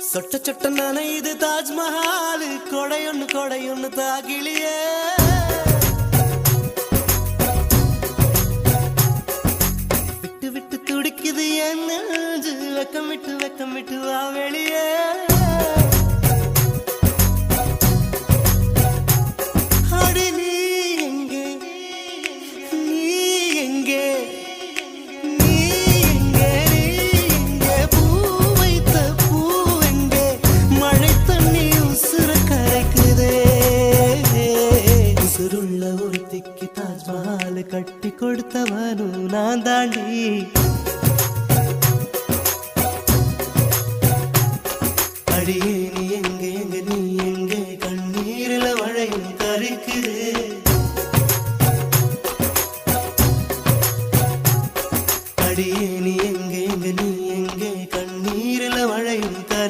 சொட்ட சொட்ட நனையுது தாஜ்மஹால் கொடையொன்னு தாகிலியே விட்டு விட்டு துடிக்குது என் நெஞ்சு வெக்கம் விட்டு வா வெளியே அடி நீ எங்கே நீ எங்கே தாஜ்மஹால் கட்டி கொடுத்தவனும் நான் தாண்டி அடியே